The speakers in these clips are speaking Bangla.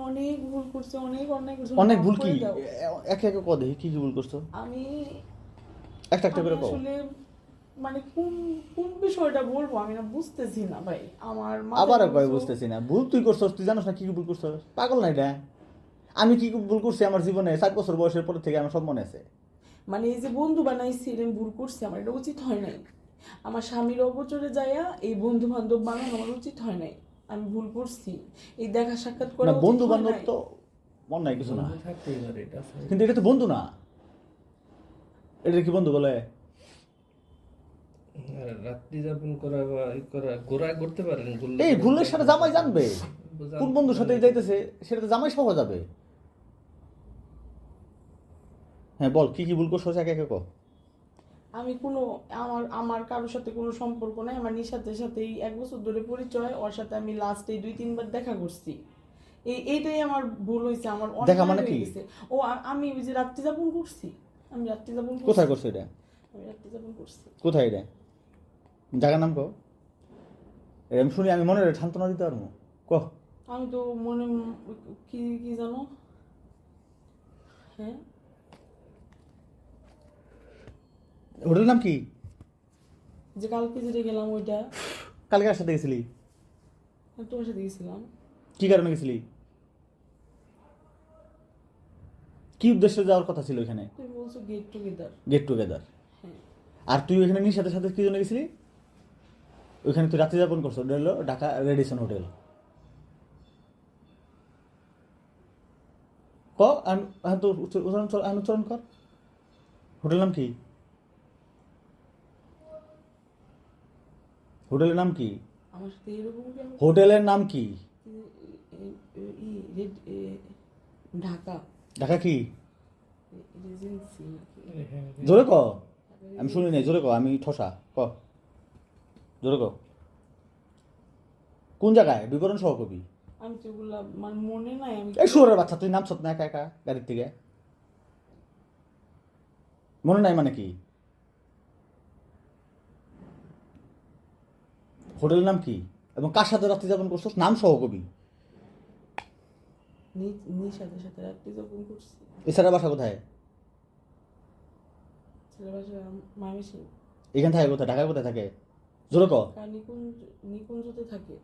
অনেক ভুল করছি, অনেক অন্যায় করছি। অনেক মাফ ভুল করে কি দাও। একে একে কদে কি কি ভুল করছো আমি একটা একটা আমি করে কও। আসলে মানে কোন কোন বিষয়টা বলবো আমি না বুঝতেছি না ভাই। আমার মাথায় আবারও কোনো কয় কিছু। বুঝতেছি না ভুল তুই করছস তুই জানোস না কি কি ভুল করছস পাগল না এটা আমি কি কি ভুল করছি আমার জীবনে 7 বছর বয়সের পর থেকে আমার সব মনে আছে মানে এই যে বন্ধু বানাইছি এটা আমি ভুল করছি, আমার এটা উচিত হয় নাই। আমার স্বামীর অগোচরে যাইয়া এই বন্ধু বান্ধব বানানো আমার উচিত হয় নাই। আমি ভুল করছি। এই দেখা সাক্ষাৎ করা না উচিত বন্ধু হয় বান্ধব নাই। তো মন নাই কিছু না বন্ধু থাকতেই পারে, এটা আছে। কিন্তু এটা তো বন্ধু না এটা কি বন্ধু বলে আর রাত্রি যাপন করা বা ই করা ঘোরা করতে পারেন, এই ভুলের সাথে জামাই জানবে কোন বন্ধুর সাথে জানতে যাইতেছে সেটা তো জামাই সহ যাবে হ্যাঁ বল কি কি ভুল করছস একে একে কও আমি কোনো আমার আমার কারোর সাথে কোনো সম্পর্ক নাই। আমার নিশাতের সাথেই 1 বছর ধরে পরিচয়, ওর সাথে আমি লাস্টে 2-3 বার দেখা করছি। এইটাই আমার ভুল হয়েছে, আমার দেখা অন্যায় মানে হয়ে কি? গেছে। আমি ওই যে রাত্রি যাপন করছি, আমি রাত্রি যাপন করছি। কোথায় করছো এটা আমি রাত্রি যাপন করছি। কোথায় এটা জায়গার নাম কও এটা আমি শুনি আমি মনে সান্ত্বনা দিতে পারবো কহ আমি তো মনে কি কি জানো, হ্যাঁ হোটেলের নাম কি যে কালকে যেটা গেলাম ওইটা, কালকে কার সাথে গেছিলি আমি তোমার সাথে গেছিলাম। কি কারণে গেছিলি কি উদ্দেশ্যে যাওয়ার কথা ছিল এখানে তুমি বলছো গেট টুগেদার। গেট টুগেদার হ্যাঁ, আর তুই ওইখানে নিশাতের সাথে কি জন্য গেছিলি ওইখানে তুই রাত্রি যাপন করছো ওটা হলো ঢাকা রেডিসন হোটেল ক তো উচ্চারণ কর হোটেল নাম কি হোটেলের নাম কি আমার সাথে এরকম কেন? হোটেলের নাম কি ঢাকা ঢাকা কি রেজেন্সি নাকি? জোরে ক আমি শুনি নাই জোরে ক আমি ঠসা ক জোরে ক কোন জায়গায় বিবরণ সহ কবি আমি তো ওগুলা মানে মনে নাই। আমি এই শোরের বাচ্চা তুই নামছত না একা একা গাড়ির থেকে মনে নাই মানে কি হোটেলের নাম কি এবং কার সাথে রাত্রি যাপন করছস নাম সহ কবি নিশাতের সাথে রাত্রি যাপন করছি। এছাড়া বাসা কোথায় ছেলে বাসা মামিসি এখান থাকে কোথায় ঢাকা কোথায় থাকে জোরে ক নিকুঞ্জতে থাকে।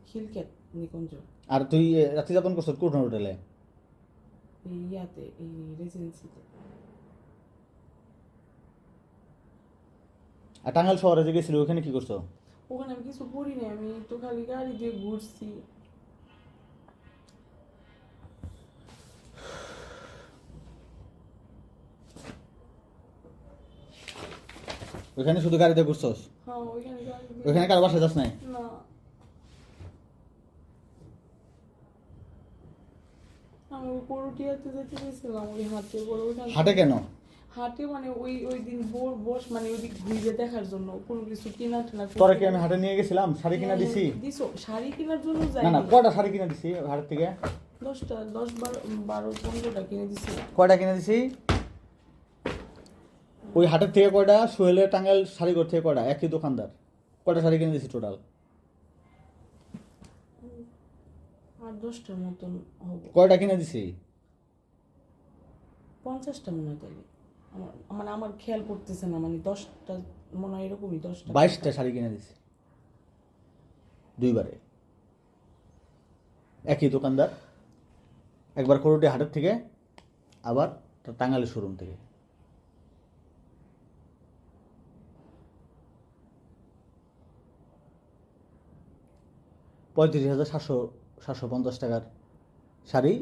খিলকেত নিকুঞ্জ। আর তুই রাত্রি যাপন করছস কোন হোটেলে এই ইয়াতে এই রেসিডেন্সিতে। আর টাঙ্গাইল শহরে যে গেছিলি ওখানে কি করছো ওখানে আমি কিছু করি নাই, আমি তো খালি গাড়ি দিয়ে ঘুরছি। ওখানে শুধু গাড়িতে ঘুরছস হ্যাঁ ওইখানে গাড়ি দিয়ে। ওখানে কার বাসায় যাস নাই না, আমি ওই করটিয়াতে যেতে চেয়েছিলাম, ওই হাটে বড় ওইখানে। হাটে কেন হাটে মানে ওই দিন বস মানে ওইদিক ঘুরে দেখার জন্য কোনো কিছু কিনা টিনা। তোরা কি আমি হাটে নিয়ে গেছিলাম শাড়ি কিনা দিছি দিছো শাড়ি কেনার জন্য যাই না না কয়টা শাড়ি কিনা দিছি হাটের থেকে 10-12-15টা কিনে দিছি। কয়টা কিনে দিছি ওই হাটের থেকে কয়টা সোহেলে টাঙ্গাইল শাড়িঘর থেকে কয়টা একই দোকানদার কয়টা শাড়ি কিনে দিছি টোটাল 8-10টার মতন হবে। কয়টা কিনে দিছি 50টা মনে হয় তাহলে। আমার খেয়াল করতেছে না, মানে 10টা মনে হয় এরকমই 10টা 22টা শাড়ি কিনে দিছি দুইবারে একই দোকানদার একবার করোটি হাটের থেকে আবার টাঙ্গাইলের শোরুম থেকে $35,750 শাড়ি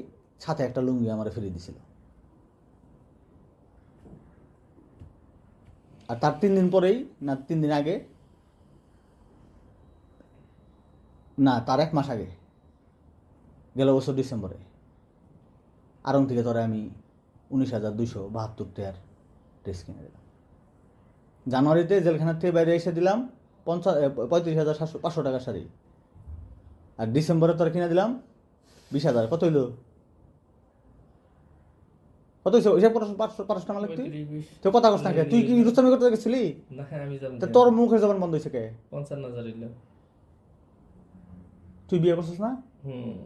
সাথে একটা লুঙ্গি আমার ফিরিয়ে দিছিল আর তার 3 দিন পরেই না 3 দিন আগে না তার 1 মাস আগে গেল বছর ডিসেম্বরে আরং থেকে তোরা আমি 19,272 টাকার ড্রেস কিনে দিলাম জানুয়ারিতে জেলখানার থেকে বাইরে এসে দিলাম 35,500 টাকার শাড়ি আর ডিসেম্বরে তোরা কিনে দিলাম 20,000 কত হইলো কত হয়েছে ওইসব 500 টাকা লাগতো তুই কথা কস না কে তুই কি রুস্তামি করতে গেছিলি না আমি যাব তা তোর মুখের জবান বন্ধ হয়েছে কে 55,000 হইলো। তুই বিয়ে করছিস না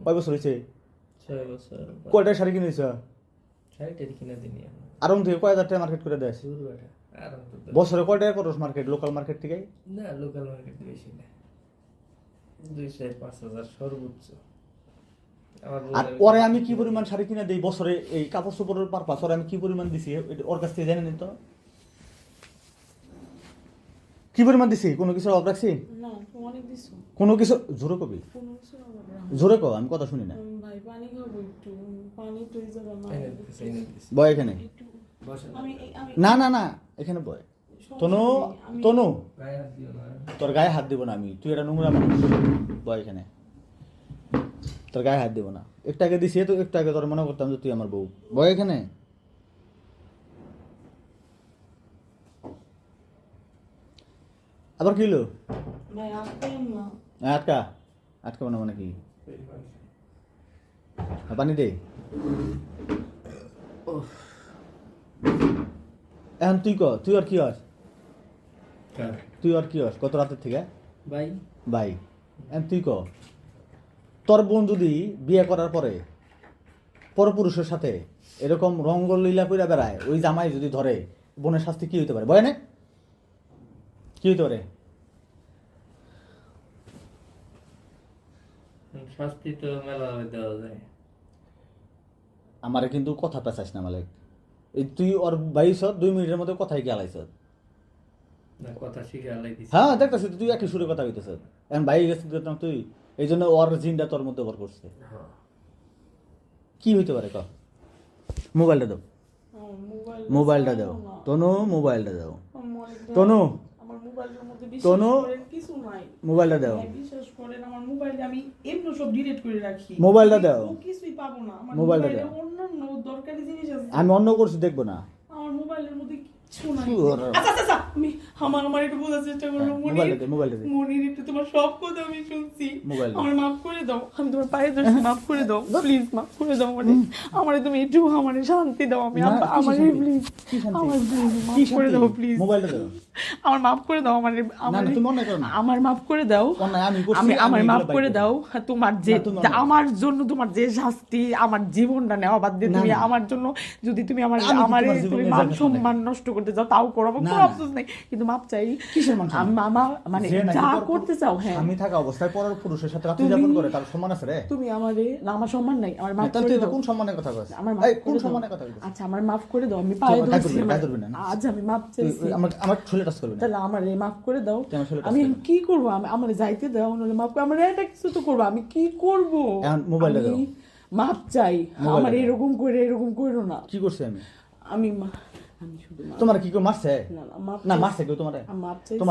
কয় বছর হয়েছে? 6 বছর। কয়টা শাড়ি কিনেছ? শাড়িটার কিনা দিনি আমি। আরং থেকে কয় হাজার টাকা মার্কেট করে দেয়? দূর বেটা। আর অন্তত বছরে কয় টাকা করস মার্কেট, লোকাল মার্কেট থেকে? না, লোকাল মার্কেট বেশি না। 2-5 হাজার সর্বোচ্চ। আমার আর ওরে আমি কি পরিমাণ শাড়ি কিনে দেই বছরে, এই কাপড় চোপড়ের পারপাস ওরে আমি কি পরিমাণ দিছি ওর কাছ থেকে জানেন তো? কি পরিমাণ দিছি? কোনো কিছু অভাব রাখছি? না, তুমি অনেক দিছো। কোনো কিছু জোরে কবি, কোনো কিছু অভাব রাখো। জোরে কো, আমি কথা শুনি না। ভাই পানি খাবো একটু, পানি তো এই জায়গা না। বয় এখানে। একটু বসেন। আমি না না না, এখানে বয়। তনু, তনু, তোর গায়ে হাত দিব না আমি, তুই এটা নোংরা মানুষ। বয় এখানে, তোর গায়ে হাত দিব না। একটু আগে দিছি তো, একটু আগে তোর মনে করতাম যে তুই আমার বউ। বয় এখানে। আবার কি হলো? ভাই আসবেন না। আটকা, আটকা মানে কি? পানি দে। এখন তুই ক, তুই আর কি হস? তুই আর কি হস কত রাতের থেকে? ভাই ভাই, এখন তুই ক, তোর বোন যদি বিয়ে করার পরে পরপুরুষের সাথে এরকম রঙ্গলীলা কইরা বেড়ায়, ওই জামাই যদি ধরে, বোনের শাস্তি কি হইতে পারে? বয় না, কি হইতে পারে? শাস্তি তো মেলা দেওয়া যায়। আমারে কিন্তু কথা পেঁচাইস না মালিক। এই তুই ওর বাইশ 2 মিনিটের মধ্যে কথাই গেলাইছ। না, কথা শিখে আলাই দিছি। হ্যাঁ দেখতেছি তুই একই সুরে কথা কইতেছ। এখন ভাই গেছিস তুই, এই জন্য ওর জিনটা তোর মধ্যে ভর করছে। কি হইতে পারে ক? মোবাইলটা দাও, মোবাইলটা দাও তনু, মোবাইলটা দাও তনু, আমার মোবাইলের মধ্যে তনু, বিশ্বাস করেন কিছু নাই। মোবাইলটা দাও। হ্যাঁ, বিশ্বাস করেন আমার মোবাইলে আমি এমনি সব ডিলিট করে রাখি। মোবাইলটা দাও। ও কিছুই পাবো না। আমার মোবাইলটা মোবাইলে দাও। অন্যান্য দরকারি জিনিস আছে। আমি অন্য করছি দেখবো না। আমার মোবাইলের মধ্যে কিছু নাই। শুয়োর। আচ্ছা আচ্ছা আচ্ছা, আমি আমার একটু বোঝার চেষ্টা করো। হ্যাঁ, মোবাইলটা দে, মোবাইলটা দে। মনির একটু তোমার সব কথা আমি শুনছি। মোবাইল দে। আমার মাফ করে দাও, আমি তোমার পায়ে ধরছি, মাফ করে দাও প্লিজ, মাফ করে দাও আমারে। আমারে তুমি একটু আমারে শান্তি দাও। আমি না, কিসের আমারে শান্তি? প্লিজ, কি শান্তি? আমার প্লিজ মাফ কি করে শান্তি? দাও প্লিজ। মোবাইলটা দাও। আমার মাফ করে দাও আমারে, না আমারে তুমি অন্যায় করো না। আমার মাফ করে দাও। অন্যায় আমি করছি, আমি আমার এগুলো মাফ বাইর করে করবো। দাও। তোমার যে না, তুমি অন্যায়। আমার জন্য তোমার যে শাস্তি, আমার জীবনটা নেওয়া বাদ দিয়ে না, তুমি না। আমার জন্য যদি তুমি আমার আমি কি আমারে তোমার জীবনে তুমি জায়গা মান করে সম্মান নষ্ট করতে চাও তাও করো, আমার না, কোনো না। আফসোস নেই, কিন্তু মাপ চাই। কিসের মান সম্মান? আমি মামা মানে যে নাকি যা পর- করতে চাও, হ্যাঁ আমি থাকা অবস্থায় পরের পুরুষের সাথে রাত্রি তুমি- যাপন করে তার সম্মান আছে রে? তুমি আমারে না, আমার সম্মান নাই, আমার মাফ তাহলে করে তুই এটা দাও। কোন সম্মানের কথা কইছিস? আমার মাফ এই কোন করে দাও। সম্মানের কথা কইছিস? আচ্ছা আমার মাফ করে দাও, আমি পায়ে আমার গায়ে ধরছি, ধরবি না, গায়ে ধরবি না, না। আজ আমি মাপ তুই চাইছি। আমার ছোলে টাচ করবি না। তাহলে আমার মাফ করে দাও। তুই আমার শরীরে আমি touch করবি কি করবো? আমি আমার যাইতে দাও, নাহলে মাফ করে আমার এটা কিছু তো করবো, আমি কি করবো? এখন মোবাইলটা আমি দাও। মাপ চাই, মোবাইলটা আমার দাও। এরকম করো না। কি করছি আমি? আমি আমি শুধু তোমার কি কেউ মারছে? না না মাপ না চাই- মারছে কেউ তোমার? আমি মাপ চাই। তোমার